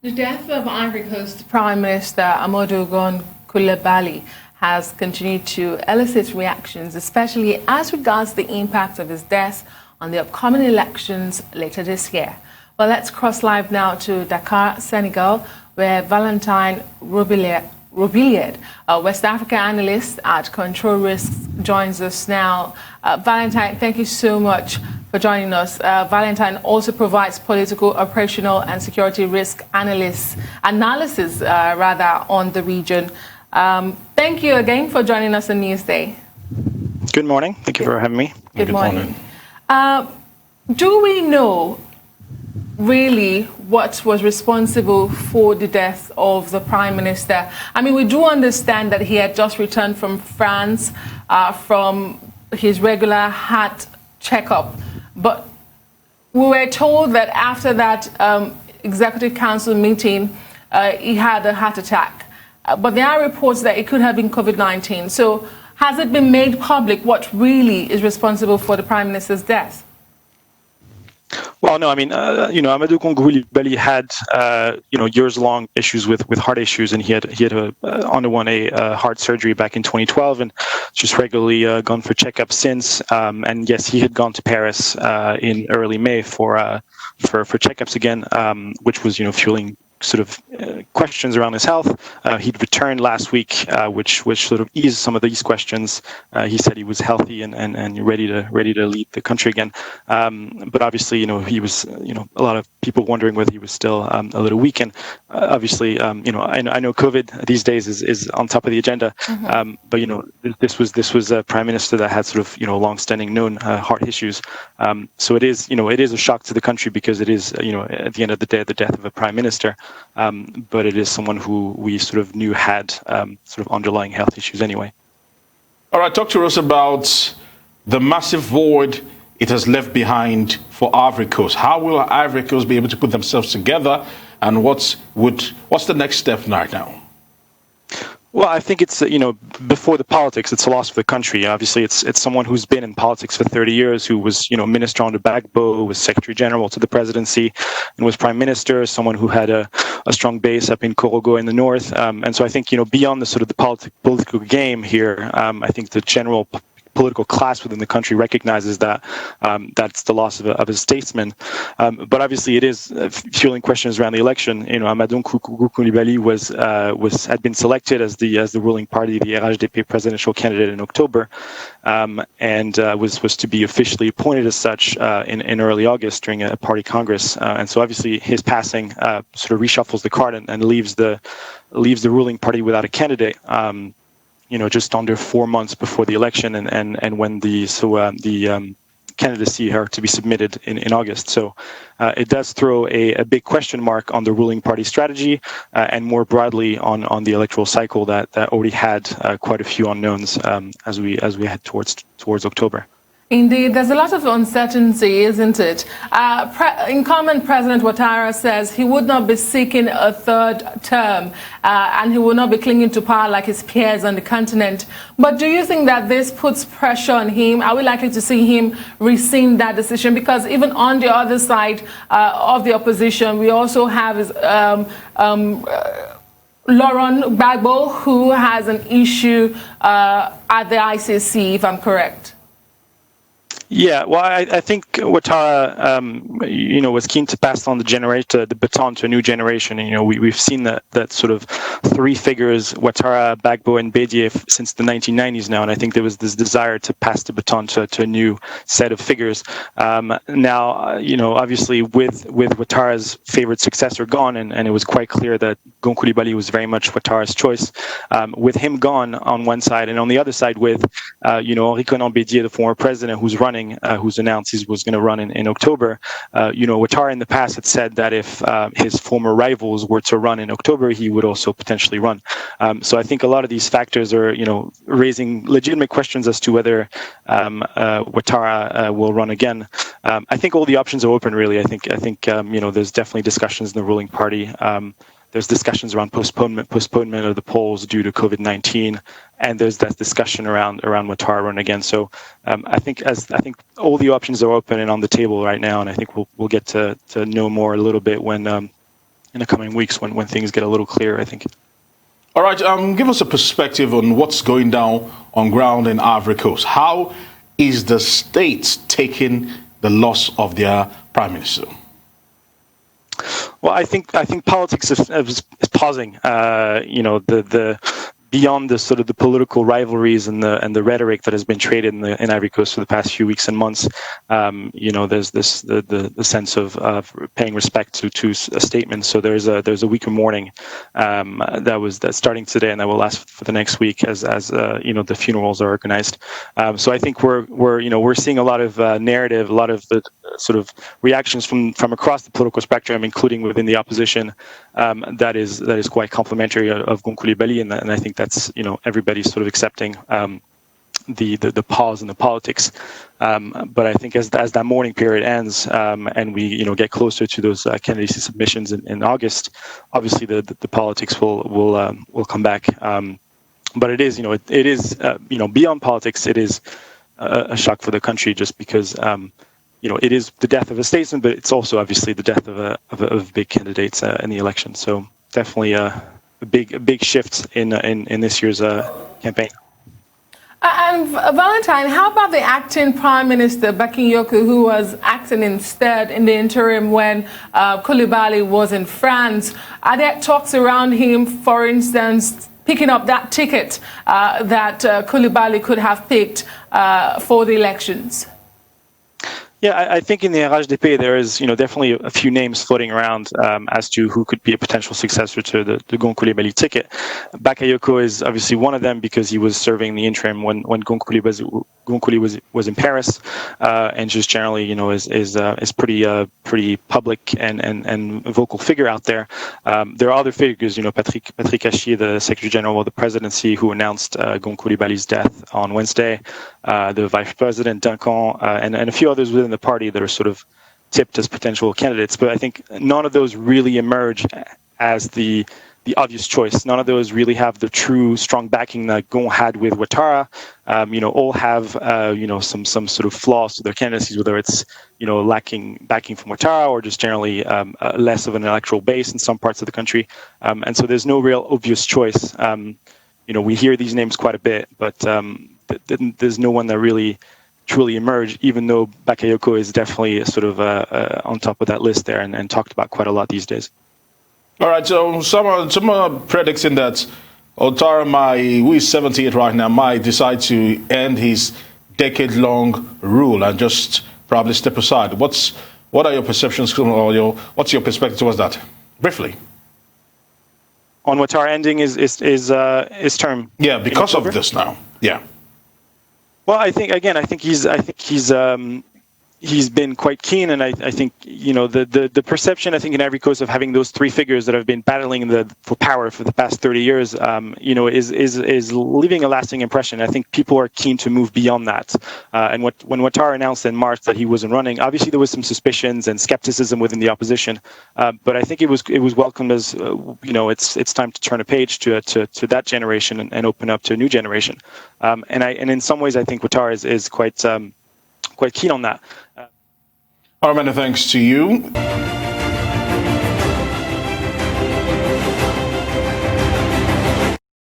The death of Ivory Coast Prime Minister Amadou Coulibaly has continued to elicit reactions, especially as regards the impact of his death on the upcoming elections later this year. Well, let's cross live now to Dakar, Senegal, where Valentin Robiliard, a West Africa analyst at Control Risks, joins us now. Valentin, thank you so much for joining us. Valentin also provides political, operational, and security risk analysis on the region. Thank you again for joining us on Newsday. Good morning. Thank you for having me. Good morning. Do we know really what was responsible for the death of the Prime Minister? I mean, we do understand that he had just returned from France from his regular heart checkup, but we were told that after that Executive Council meeting, he had a heart attack. But there are reports that it could have been COVID-19. So has it been made public what really is responsible for the Prime Minister's death? Well, no, I mean, Amadou Coulibaly had, years-long issues with heart issues, and he had undergone a heart surgery back in 2012, and just regularly gone for checkups since. And yes, he had gone to Paris in early May for checkups again, which was, fueling sort of questions around his health. He'd returned last week, which sort of eased some of these questions. He said he was healthy and ready to lead the country again. But obviously, he was, a lot of people wondering whether he was still a little weak. And obviously, I know COVID these days is on top of the agenda. Mm-hmm. But this was a prime minister that had sort of long-standing known heart issues. So it is a shock to the country because it is at the end of the day the death of a prime minister. But it is someone who we sort of knew had sort of underlying health issues anyway. All right, talk to us about the massive void it has left behind for Ivory Coast. How will Ivory Coast be able to put themselves together, and what's the next step right now? Well, I think it's, before the politics, it's a loss for the country. Obviously, it's someone who's been in politics for 30 years, who was, minister under Gbagbo, was secretary general to the presidency, and was prime minister, someone who had a strong base up in Korogo in the north. And so I think, beyond the sort of the political game here, I think the general political class within the country recognizes that that's the loss of a statesman. But obviously, it is fueling questions around the election. Amadou Coulibaly had been selected as the ruling party, the RHDP presidential candidate in October, and was to be officially appointed as such in early August during a party congress. And so obviously, his passing sort of reshuffles the card and leaves the ruling party without a candidate. Just under 4 months before the election, and when the candidacy are to be submitted in August. So it does throw a big question mark on the ruling party strategy, and more broadly on the electoral cycle that already had quite a few unknowns as we head towards October. Indeed, there's a lot of uncertainty, isn't it? Incumbent President Ouattara says he would not be seeking a third term, and he will not be clinging to power like his peers on the continent. But do you think that this puts pressure on him? Are we likely to see him rescind that decision? Because even on the other side of the opposition, we also have Laurent Gbagbo, who has an issue at the ICC, if I'm correct. Yeah, well, I think Ouattara, was keen to pass on the baton to a new generation. And, we've seen that sort of three figures, Ouattara, Gbagbo, and Bédié, since the 1990s now. And I think there was this desire to pass the baton to a new set of figures. Now, obviously with Ouattara's favorite successor gone, and it was quite clear that Coulibaly was very much Ouattara's choice. With him gone on one side, and on the other side with, Henri Konan Bédié, the former president, who's announced he was going to run in October. Ouattara in the past had said that if his former rivals were to run in October, he would also potentially run. So I think a lot of these factors are, raising legitimate questions as to whether Ouattara will run again. I think all the options are open, really. I think there's definitely discussions in the ruling party. There's discussions around postponement of the polls due to COVID-19, and there's that discussion around Ouattara run again. So I think all the options are open and on the table right now, and I think we'll get to know more a little bit when the coming weeks when things get a little clearer, I think. All right, give us a perspective on what's going down on ground in Ivory Coast. How is the state taking the loss of their prime minister? Well, I think politics is pausing. The beyond the sort of the political rivalries and the rhetoric that has been traded in Ivory Coast for the past few weeks and months. There's the sense of paying respect to a statement. So there's a week of mourning that's starting today and that will last for the next week as the funerals are organized. So I think we're seeing a lot of narrative, a lot of the sort of reactions from across the political spectrum, including within the opposition, that is quite complimentary of Coulibaly, and I think that's everybody's sort of accepting the pause in the politics. But I think as that mourning period ends and we get closer to those candidacy submissions in August, obviously the politics will come back. But it is beyond politics, it is a shock for the country just because. It is the death of a statesman, but it's also obviously the death of big candidates in the election. So definitely a big shift in this year's campaign. And Valentine, how about the acting Prime Minister Bakayoko, who was acting instead in the interim when Coulibaly was in France? Are there talks around him, for instance, picking up that ticket that Coulibaly could have picked for the elections? Yeah, I think in the RHDP there is, definitely a few names floating around as to who could be a potential successor to the Coulibaly ticket. Bakayoko is obviously one of them because he was serving the interim when Coulibaly was in Paris, and just generally, is pretty public and vocal figure out there. There are other figures, Patrick Hachier, the Secretary General of the Presidency, who announced Coulibaly's death on Wednesday. The Vice President Duncan and a few others within the party that are sort of tipped as potential candidates, but I think none of those really emerge as the obvious choice. None of those really have the true strong backing that Gon had with Ouattara. All have some sort of flaws to their candidacies, whether it's lacking backing from Ouattara or just generally less of an electoral base in some parts of the country, and so there's no real obvious choice. We hear these names quite a bit, but there's no one that really truly emerge, even though Bakayoko is definitely sort of on top of that list there and talked about quite a lot these days. All right, so some are predicting that Ouattara, who is 78 right now, might decide to end his decade-long rule and just probably step aside. What are your perceptions or what's your perspective towards that? Briefly. On Ouattara ending his term. Yeah, because of this now. Yeah. Well, I think he's been quite keen, and I think the perception I think in Ivory Coast of having those three figures that have been battling for power for the past 30 years, is leaving a lasting impression. I think people are keen to move beyond that. And when Ouattara announced in March that he wasn't running, obviously there was some suspicions and skepticism within the opposition, but I think it was welcomed as it's time to turn a page to that generation and open up to a new generation. And in some ways I think Ouattara is quite keen on that. Many thanks to you.